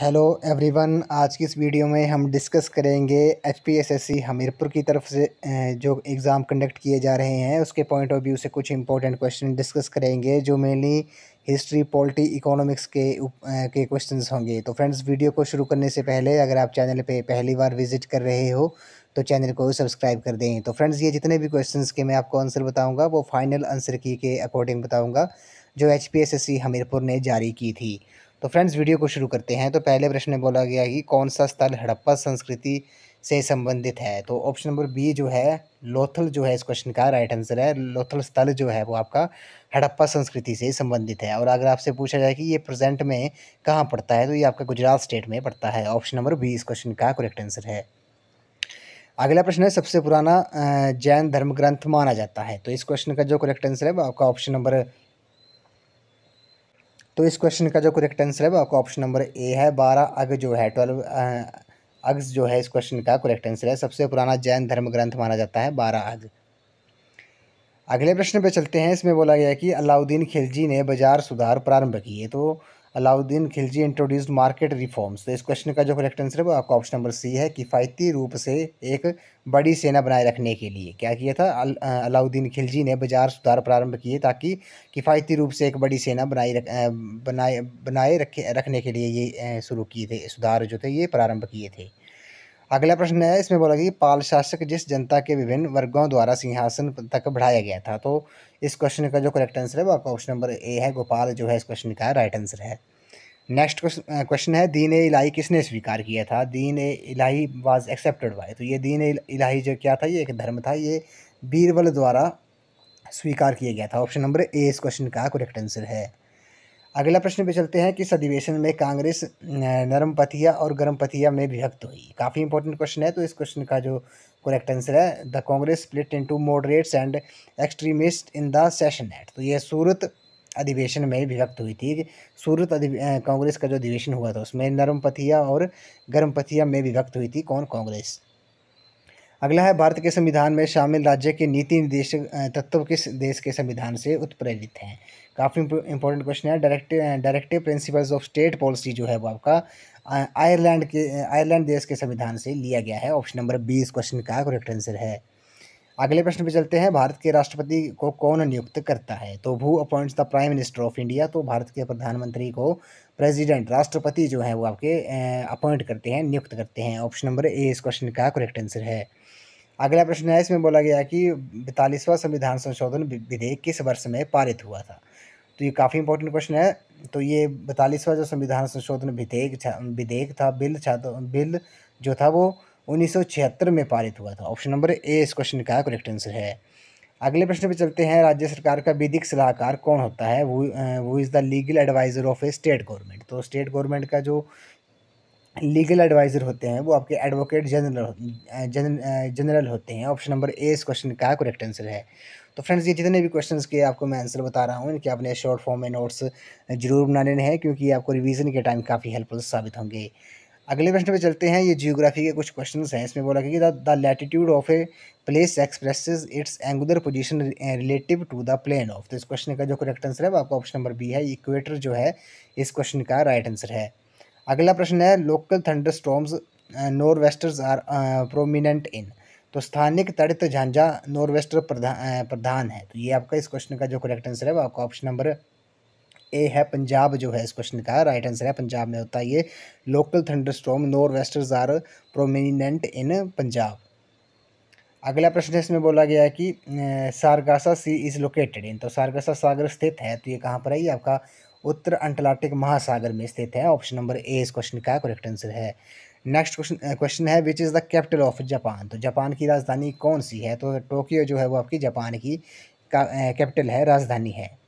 Hello everyone. आज की इस वीडियो में हम डिस्कस करेंगे एचपीएसएससी हमीरपुर की तरफ से जो एग्ज़ाम कंडक्ट किए जा रहे हैं उसके पॉइंट ऑफ व्यू से कुछ इंपॉर्टेंट क्वेश्चन डिस्कस करेंगे जो मेनली हिस्ट्री, पॉलिटी, इकोनॉमिक्स के क्वेश्चंस होंगे। तो फ्रेंड्स, वीडियो को शुरू करने से पहले अगर आप चैनल पे पहली बार विजिट कर रहे हो तो चैनल को सब्सक्राइब कर दें। तो फ्रेंड्स, ये जितने भी क्वेश्चंस के मैं आपको आंसर बताऊँगा वो फाइनल आंसर की के अकॉर्डिंग बताऊँगा जो एचपीएसएससी हमीरपुर ने जारी की थी। तो फ्रेंड्स, वीडियो को शुरू करते हैं। तो पहले प्रश्न में बोला गया कि कौन सा स्थल हड़प्पा संस्कृति से संबंधित है। तो ऑप्शन नंबर बी जो है लोथल जो है इस क्वेश्चन का राइट आंसर है। लोथल स्थल जो है वो आपका हड़प्पा संस्कृति से संबंधित है। और अगर आपसे पूछा जाए कि ये प्रेजेंट में कहाँ पड़ता है तो ये आपका गुजरात स्टेट में पड़ता है। ऑप्शन नंबर बी इस क्वेश्चन का करेक्ट आंसर है। अगला प्रश्न है सबसे पुराना जैन धर्म ग्रंथ माना जाता है। तो इस क्वेश्चन का जो करेक्ट आंसर है वो आपका ऑप्शन नंबर तो इस क्वेश्चन का जो करेक्ट आंसर है वो आपका ऑप्शन नंबर ए है। 12 अग जो है 12 अग्स जो है इस क्वेश्चन का करेक्ट आंसर है। सबसे पुराना जैन धर्म ग्रंथ माना जाता है 12 अग। अगले प्रश्न पे चलते हैं। इसमें बोला गया है कि अलाउद्दीन खिलजी ने बाजार सुधार प्रारंभ किए। तो Alauddin Khilji introduced market reforms. तो इस क्वेश्चन का जो करेक्ट आंसर है वो आपका ऑप्शन नंबर सी है। किफ़ायती रूप से एक बड़ी सेना बनाए रखने के लिए क्या किया था अलाउद्दीन खिलजी ने बाजार सुधार प्रारंभ किए ताकि किफ़ायती रूप से एक बड़ी सेना बनाए रखने के लिए ये शुरू किए थे। सुधार जो थे ये प्रारंभ किए थे। अगला प्रश्न है। इसमें बोला कि पाल शासक जिस जनता के विभिन्न वर्गों द्वारा सिंहासन तक बढ़ाया गया था। तो इस क्वेश्चन का जो करेक्ट आंसर है वो आपका ऑप्शन नंबर ए है। गोपाल जो है इस क्वेश्चन का राइट आंसर है। नेक्स्ट क्वेश्चन है दीन ए इलाही किसने स्वीकार किया था। दीन ए इलाही वाज एक्सेप्टेड बाय। तो ये दीन ए इलाही जो क्या था ये एक धर्म था। ये बीरबल द्वारा स्वीकार किया गया था। ऑप्शन नंबर ए इस क्वेश्चन का करेक्ट आंसर है। अगला प्रश्न पे चलते हैं। किस अधिवेशन में कांग्रेस नरमपथिया और गरमपथिया में विभक्त हुई। काफ़ी इंपॉर्टेंट क्वेश्चन है। तो इस क्वेश्चन का जो करेक्ट आंसर है the Congress split into moderates and extremist in the session at. तो ये सूरत अधिवेशन में विभक्त हुई थी। कांग्रेस का जो अधिवेशन हुआ था उसमें नरमपथिया और गरमपथिया में विभक्त हुई थी। कौन? कांग्रेस। अगला है भारत के संविधान में शामिल राज्य के नीति निर्देशक तत्व किस देश के संविधान से उत्प्रेरित हैं। काफ़ी इंपॉर्टेंट क्वेश्चन है। Directive principles of state policy जो है वो आपका आयरलैंड देश के संविधान से लिया गया है। ऑप्शन नंबर बी इस क्वेश्चन का करेक्ट आंसर है। अगले प्रश्न पे चलते हैं। भारत के राष्ट्रपति को कौन नियुक्त करता है। तो who appoints the prime minister of India. तो भारत के प्रधानमंत्री को प्रेसिडेंट राष्ट्रपति जो है वो आपके अपॉइंट करते हैं, नियुक्त करते हैं। ऑप्शन नंबर ए इस क्वेश्चन का करेक्ट आंसर है। अगला प्रश्न है। इसमें बोला गया है कि 42वां संविधान संशोधन विधेयक किस वर्ष में पारित हुआ था। तो ये काफ़ी इंपॉर्टेंट क्वेश्चन है। तो ये 42वां जो संविधान संशोधन विधेयक था बिल जो था वो 1976 में पारित हुआ था। ऑप्शन नंबर ए इस क्वेश्चन का करेक्ट आंसर है। अगले प्रश्न पे चलते हैं। राज्य सरकार का विधिक सलाहकार कौन होता है। वो is the legal advisor of a state government. तो स्टेट गवर्नमेंट का जो लीगल एडवाइज़र होते हैं वो आपके एडवोकेट जनरल होते हैं। ऑप्शन नंबर ए इस क्वेश्चन का करेक्ट आंसर है। तो फ्रेंड्स, ये जितने भी क्वेश्चंस के आपको मैं आंसर बता रहा हूँ इनके आपने शॉर्ट फॉर्म में नोट्स जरूर बना लेने हैं क्योंकि ये आपको रिवीजन के टाइम काफ़ी हेल्पफुल साबित होंगे। अगले प्रश्न पे चलते हैं। ये जियोग्राफी के कुछ क्वेश्चंस हैं। इसमें बोला कि the latitude of a place expresses its angular position relative to the plane of. तो इस क्वेश्चन का जो करेक्ट आंसर है वो आपका ऑप्शन नंबर बी है। इक्वेटर जो है इस क्वेश्चन का राइट आंसर है। अगला प्रश्न है। Local thunderstorms norwesters are prominent in. तो स्थानिक तड़ित झांझा नॉरवेस्टर प्रधान है। तो ये आपका इस क्वेश्चन का जो करेक्ट आंसर है वो आपका ऑप्शन नंबर ए है। पंजाब जो है इस क्वेश्चन का राइट आंसर है। पंजाब में होता है ये local thunderstorm norwesters are prominent in Punjab. अगला प्रश्न इसमें बोला गया है कि सारगासा सी इज लोकेटेड इन। तो सारगासा सागर स्थित है। तो ये कहाँ पर है? ये आपका उत्तर अंटार्कटिक महासागर में स्थित है। ऑप्शन नंबर ए इस क्वेश्चन का करेक्ट आंसर है। नेक्स्ट क्वेश्चन है which is the capital of Japan. तो जापान की राजधानी कौन सी है। तो टोक्यो जो है वो आपकी जापान की कैपिटल है, राजधानी है।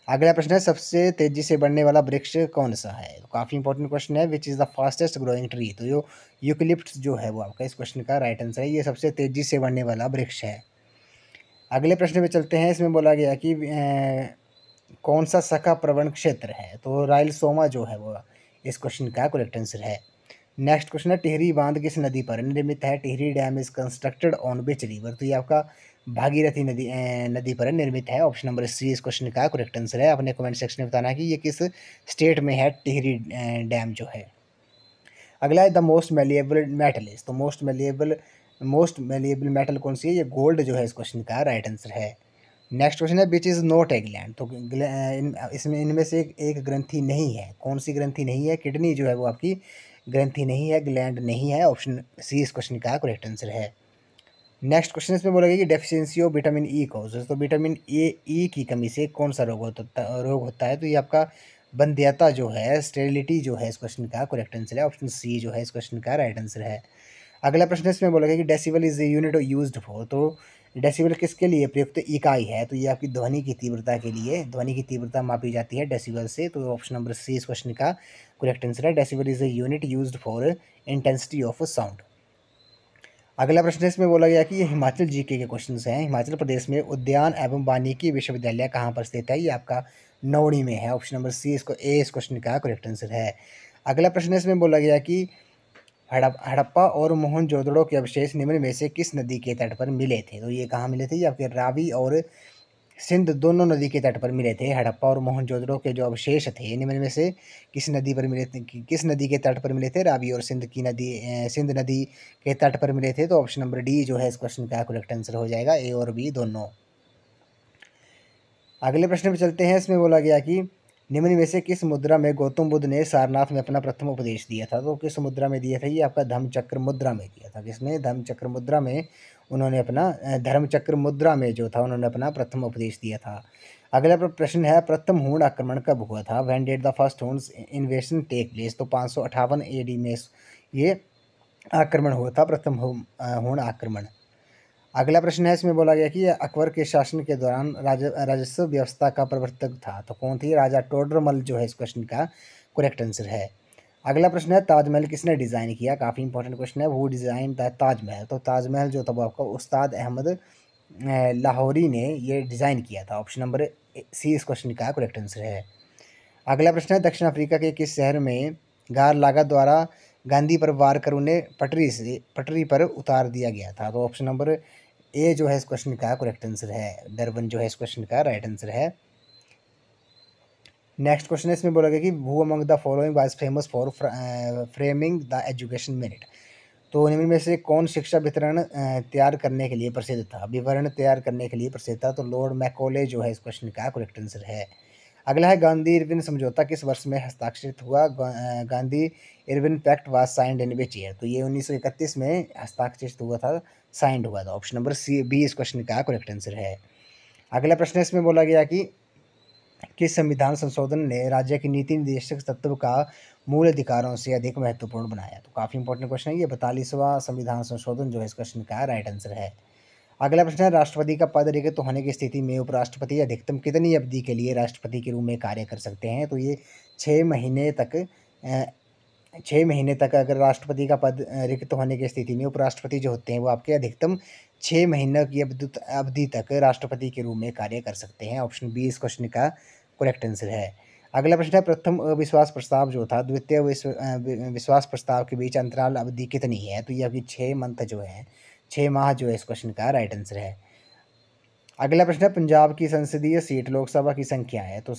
अगला प्रश्न है सबसे तेजी से बढ़ने वाला वृक्ष कौन सा है। तो काफ़ी इंपॉर्टेंट क्वेश्चन है। Which is the fastest growing tree. तो यो यूकलिप्टस जो है वो आपका इस क्वेश्चन का राइट आंसर है। ये सबसे तेजी से बढ़ने वाला वृक्ष है। अगले प्रश्न पे चलते हैं। इसमें बोला गया कि कौन सा शाखा प्रवण क्षेत्र है। तो रायलसीमा जो है वो इस क्वेश्चन का करेक्ट आंसर है। नेक्स्ट क्वेश्चन है टिहरी बांध किस नदी पर निर्मित है। Tehri dam is constructed on which river. तो ये आपका भागीरथी नदी पर निर्मित है। ऑप्शन नंबर सी इस क्वेश्चन का करेक्ट आंसर है। अपने कमेंट सेक्शन में बताना है कि ये किस स्टेट में है टिहरी डैम जो है। अगला है the most malleable metal is, तो मोस्ट मेलिएबल मेटल कौन सी है, ये गोल्ड जो है इस क्वेश्चन का राइट आंसर है। नेक्स्ट क्वेश्चन है which is not a gland, तो इसमें इनमें से एक ग्रंथि नहीं है, कौन सी ग्रंथि नहीं है, किडनी जो है वो आपकी ग्रंथि नहीं है, ग्लैंड नहीं है, ऑप्शन सी इस क्वेश्चन का करेक्ट आंसर है। नेक्स्ट क्वेश्चन इसमें बोला गया कि deficiency of vitamin E causes, तो विटामिन ई की कमी से कौन सा रोग होता है, तो ये आपका बंध्यता जो है, स्टेरिलिटी जो है इस क्वेश्चन का करेक्ट आंसर है, ऑप्शन सी जो है इस क्वेश्चन का राइट आंसर है। अगला प्रश्न इसमें बोला गया कि decibel is unit used for, तो डेसिबल किसके लिए प्रयुक्त इकाई है, तो ये आपकी ध्वनि की तीव्रता के लिए, ध्वनि की तीव्रता मापी जाती है डेसिबल से, तो ऑप्शन नंबर सी इस क्वेश्चन का करेक्ट आंसर है। Decibel is a unit used for intensity of sound. अगला प्रश्न इसमें बोला गया कि ये हिमाचल जीके के क्वेश्चन हैं। हिमाचल प्रदेश में उद्यान एवं वानिकी विश्वविद्यालय कहाँ पर स्थित है, ये आपका नौणी में है, ऑप्शन नंबर सी इसको ए इस क्वेश्चन का करेक्ट आंसर है। अगला प्रश्न इसमें बोला गया कि हड़प्पा और मोहनजोदड़ो के अवशेष निम्न में से किस नदी के तट पर मिले थे, तो ये कहाँ मिले थे, ये आपके रावी और सिंध दोनों नदी के तट पर मिले थे। हड़प्पा और मोहनजोदड़ो के जो अवशेष थे निम्न में से किस नदी पर मिले थे, किस नदी के तट पर मिले थे, रावी और सिंध नदी के तट पर मिले थे, तो ऑप्शन नंबर डी जो है इस क्वेश्चन का करेक्ट आंसर हो जाएगा, ए और बी दोनों। अगले प्रश्न पर चलते हैं। इसमें बोला गया कि निम्न में से किस मुद्रा में गौतम बुद्ध ने सारनाथ में अपना प्रथम उपदेश दिया था, तो किस मुद्रा में दिया था, ये आपका धम्मचक्र मुद्रा में दिया था। किसमें, धम्मचक्र मुद्रा में उन्होंने अपना धर्मचक्र मुद्रा में जो था उन्होंने अपना प्रथम उपदेश दिया था। अगला प्रश्न है प्रथम हूण आक्रमण कब हुआ था, व्हेन डिड द फर्स्ट हूण इन्वेशन टेक प्लेस, तो 558 AD में ये आक्रमण हुआ था, प्रथम हूण आक्रमण। अगला प्रश्न है इसमें बोला गया कि अकबर के शासन के दौरान राजस्व व्यवस्था का प्रवर्तक था, तो कौन थी, राजा टोडरमल जो है इस क्वेश्चन का करेक्ट आंसर है। अगला प्रश्न है ताजमहल किसने डिज़ाइन किया, काफ़ी इंपॉर्टेंट क्वेश्चन है, वो डिज़ाइन द ताजमहल, तो ताजमहल जो था वो आपका उस्ताद अहमद लाहौरी ने ये डिज़ाइन किया था, ऑप्शन नंबर सी इस क्वेश्चन का करेक्ट आंसर है। अगला प्रश्न है दक्षिण अफ्रीका के किस शहर में गार लागा द्वारा गांधी पर वार कर उन्हें पटरी पर उतार दिया गया था, तो ऑप्शन नंबर ए जो है इस क्वेश्चन का करेक्ट आंसर है, डरबन जो है इस क्वेश्चन का राइट आंसर है। नेक्स्ट क्वेश्चन है इसमें बोला गया कि who among the following was famous for framing the education minute, तो निम्न में से कौन शिक्षा वितरण तैयार करने के लिए प्रसिद्ध था, विवरण तैयार करने के लिए प्रसिद्ध था, तो लॉर्ड मैकॉले जो है इस क्वेश्चन का करेक्ट आंसर है। अगला है गांधी इरविन समझौता किस वर्ष में हस्ताक्षरित हुआ, Gandhi Irwin pact was signed in which year, तो ये 1931 में हस्ताक्षरित हुआ था, साइंड हुआ था, ऑप्शन नंबर सी बी इस क्वेश्चन का करेक्ट आंसर है। अगला प्रश्न इसमें बोला गया कि किस संविधान संशोधन ने राज्य की नीति निर्देशक तत्व का मूल अधिकारों से अधिक महत्वपूर्ण बनाया, तो काफ़ी इंपॉर्टेंट क्वेश्चन है ये, 42वां संविधान संशोधन जो है इस क्वेश्चन का राइट आंसर है। अगला प्रश्न है राष्ट्रपति का पद रिक्त होने की स्थिति में उपराष्ट्रपति अधिकतम कितनी अवधि के लिए राष्ट्रपति के रूप में कार्य कर सकते हैं, तो ये 6 महीने तक 6 महीने तक अगर राष्ट्रपति का पद रिक्त होने की स्थिति में उपराष्ट्रपति जो होते हैं वो आपके अधिकतम 6 महीने की अवधि तक राष्ट्रपति के रूप में कार्य कर सकते हैं, ऑप्शन बी इस क्वेश्चन का करेक्ट आंसर है। अगला प्रश्न है प्रथम अविश्वास प्रस्ताव जो था द्वितीय विश्वास प्रस्ताव के बीच अंतराल अवधि कितनी है, तो ये अभी 6 मंथ जो है 6 माह जो है इस क्वेश्चन का राइट आंसर है। अगला प्रश्न है पंजाब की संसदीय सीट लोकसभा की संख्या है, तो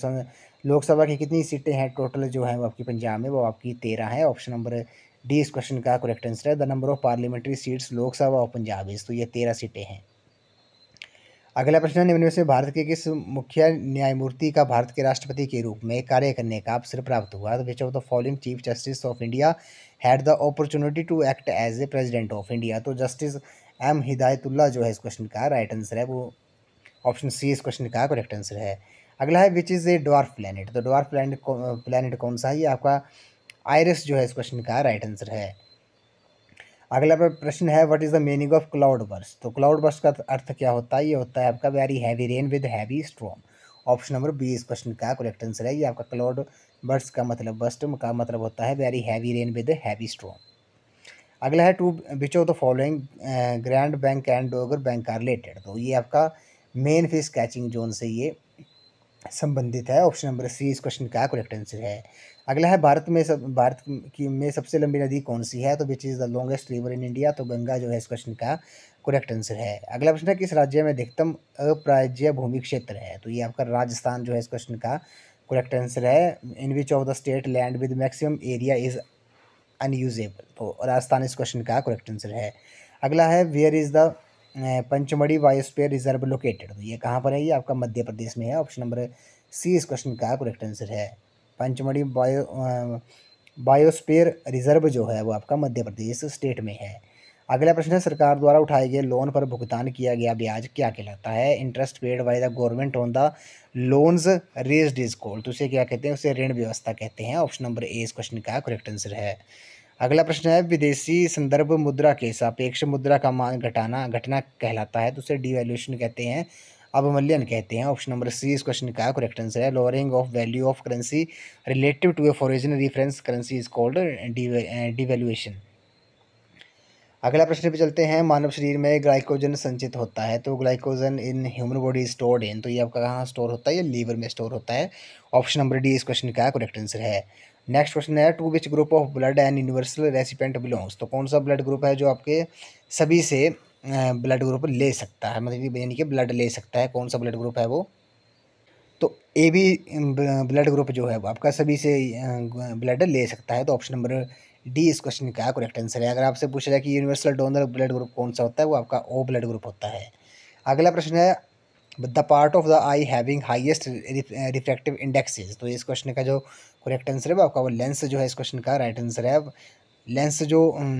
लोकसभा की कितनी सीटें हैं टोटल जो है वो आपकी पंजाब में, वो आपकी 13 है, ऑप्शन नंबर डी इस क्वेश्चन का करेक्ट आंसर है। The number of parliamentary seats Lok Sabha of Punjab इस, तो ये 13 सीटें हैं। अगला प्रश्न है निम्न में से भारत के किस मुख्य न्यायमूर्ति का भारत के राष्ट्रपति के रूप में कार्य करने का अवसर प्राप्त हुआ, तो which of the following chief justice of India had the opportunity to act as a president of India, तो जस्टिस एम हिदायतुल्ला जो है इस क्वेश्चन का राइट आंसर है, वो ऑप्शन सी इस क्वेश्चन का करेक्ट आंसर है। अगला है which is a dwarf planet, तो ड्वार्फ प्लैनेट कौन सा है, ये आपका आयरस जो है इस क्वेश्चन का राइट आंसर है। अगला प्रश्न है what is the meaning of cloud burst, तो क्लाउड बर्स्ट का अर्थ क्या होता है, ये होता है आपका very heavy rain with heavy storm, option number B इस क्वेश्चन का करेक्ट आंसर है। ये आपका क्लाउड बर्स्ट का मतलब बर्स्ट का मतलब होता है very heavy rain with heavy storm. अगला है to which of the following grand bank and dogger bank are related, तो ये आपका मेन फिश कैचिंग जोन से ये संबंधित है, ऑप्शन नंबर सी इस क्वेश्चन का करेक्ट आंसर है। अगला है भारत की में सबसे लंबी नदी कौन सी है, तो which is the longest river in India, तो गंगा जो है इस क्वेश्चन का करेक्ट आंसर है। अगला प्रश्न है किस राज्य में अधिकतम अप्राज्य भूमि क्षेत्र है, तो ये आपका राजस्थान जो है इस क्वेश्चन का करेक्ट आंसर है। In which of the state land with maximum area is unusable. तो राजस्थान इस क्वेश्चन का करेक्ट आंसर है। अगला है where is the Pachmarhi biosphere reserve located. तो ये कहाँ पर है? ये आपका मध्य प्रदेश में है। ऑप्शन नंबर सी इस क्वेश्चन का करेक्ट आंसर है। पंचमढ़ी बायोस्फीयर रिजर्व जो है वो आपका मध्य प्रदेश स्टेट में है। अगला प्रश्न है सरकार द्वारा उठाए गए लोन पर भुगतान किया गया ब्याज क्या कहलाता है? Interest paid by the government on the loans raised is called. तो उसे क्या कहते हैं? उसे ऋण व्यवस्था कहते हैं। ऑप्शन नंबर ए इस क्वेश्चन का करेक्ट आंसर है। अगला प्रश्न है विदेशी संदर्भ मुद्रा के सापेक्ष मुद्रा का मान घटना कहलाता है। तो उसे डिवैल्यूएशन कहते हैं, अवमूल्यन कहते हैं। ऑप्शन नंबर सी इस क्वेश्चन का करेक्ट आंसर है। Lowering of value of currency relative to a foreign reference currency is called devaluation. अगला प्रश्न पे चलते हैं मानव शरीर में ग्लाइकोजन संचित होता है। तो glycogen in human body stored in. तो ये आपका कहाँ स्टोर होता है? ये लीवर में स्टोर होता है। ऑप्शन नंबर डी इस क्वेश्चन का करेक्ट आंसर है। नेक्स्ट क्वेश्चन है to which group of blood and universal recipient belongs. तो कौन सा ब्लड ग्रुप है जो आपके सभी से ब्लड ग्रुप ले सकता है, मतलब यानी कि ब्लड ले सकता है? कौन सा ब्लड ग्रुप है वो? तो ए बी ब्लड ग्रुप जो है वो आपका सभी से ब्लड ले सकता है। तो ऑप्शन नंबर डी इस क्वेश्चन का करेक्ट आंसर है। अगर आपसे पूछा जाए कि यूनिवर्सल डोनर ब्लड ग्रुप कौन सा होता है, वो आपका ओ ब्लड ग्रुप होता है। अगला प्रश्न है the part of the I having highest refractive indexes. तो इस क्वेश्चन का जो करेक्ट आंसर है वो आपका वो लेंस जो है इस क्वेश्चन का राइट आंसर है। लेंस जो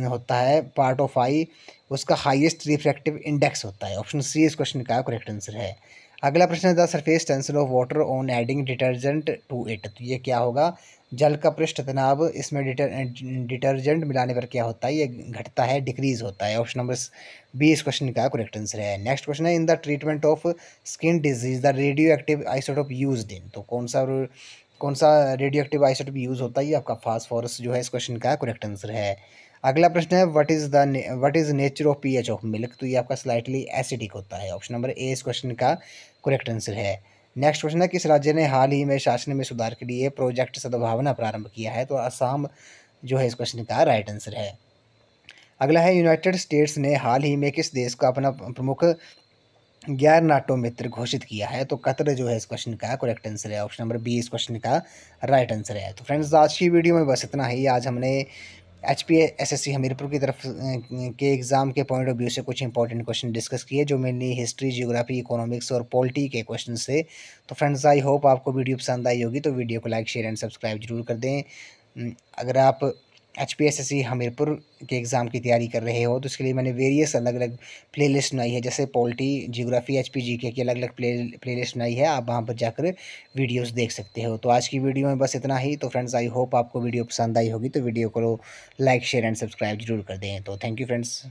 होता है पार्ट ऑफ आई, उसका हाईएस्ट रिफ्रैक्टिव इंडेक्स होता है। ऑप्शन सी इस क्वेश्चन का करेक्ट आंसर है। अगला प्रश्न है the surface tension of water on adding detergent to it. तो ये क्या होगा? जल का पृष्ठ तनाव इसमें डिटर्जेंट मिलाने पर क्या होता है? ये घटता है, डिक्रीज होता है। ऑप्शन नंबर बी इस क्वेश्चन का करेक्ट आंसर है। नेक्स्ट क्वेश्चन है in the treatment of skin disease the radio active isotope used in. तो कौन सा रेडियो एक्टिव आइसोटोप यूज होता है? ये आपका फास्फोरस जो है इस क्वेश्चन का करेक्ट आंसर है। अगला प्रश्न है what is nature of pH of milk. तो ये आपका स्लाइटली एसिडिक होता है। ऑप्शन नंबर ए इस क्वेश्चन का करेक्ट आंसर है। नेक्स्ट क्वेश्चन है किस राज्य ने हाल ही में शासन में सुधार के लिए प्रोजेक्ट सद्भावना प्रारंभ किया है? तो असम जो है इस क्वेश्चन का राइट आंसर है। अगला है यूनाइटेड स्टेट्स ने हाल ही में किस देश का अपना प्रमुख गैर नाटो मित्र घोषित किया है? तो कतर जो है इस क्वेश्चन का करेक्ट आंसर है। ऑप्शन नंबर बी इस क्वेश्चन का राइट आंसर है। तो फ्रेंड्स आज की वीडियो में बस इतना ही। आज हमने HPSSC हमीरपुर की तरफ के एग्ज़ाम के पॉइंट ऑफ व्यू से कुछ इंपॉर्टेंट क्वेश्चन डिस्कस किए जो मेनली हिस्ट्री, जियोग्राफी, इकोनॉमिक्स और पॉलिटी के क्वेश्चन थे। तो फ्रेंड्स आई होप आपको वीडियो पसंद आई होगी। तो वीडियो को लाइक, शेयर एंड सब्सक्राइब जरूर कर दें। अगर आप HPSSC हमीरपुर के एग्ज़ाम की तैयारी कर रहे हो तो इसके लिए मैंने वेरियस अलग अलग प्लेलिस्ट बनाई है, जैसे पॉलिटी, जियोग्राफी, HPGK की अलग अलग प्लेलिस्ट बनाई है। आप वहाँ पर जाकर वीडियोस देख सकते हो। तो आज की वीडियो में बस इतना ही। तो फ्रेंड्स आई होप आपको वीडियो पसंद आई होगी। तो वीडियो को लाइक, शेयर एंड सब्सक्राइब जरूर कर दें। तो थैंक यू फ्रेंड्स।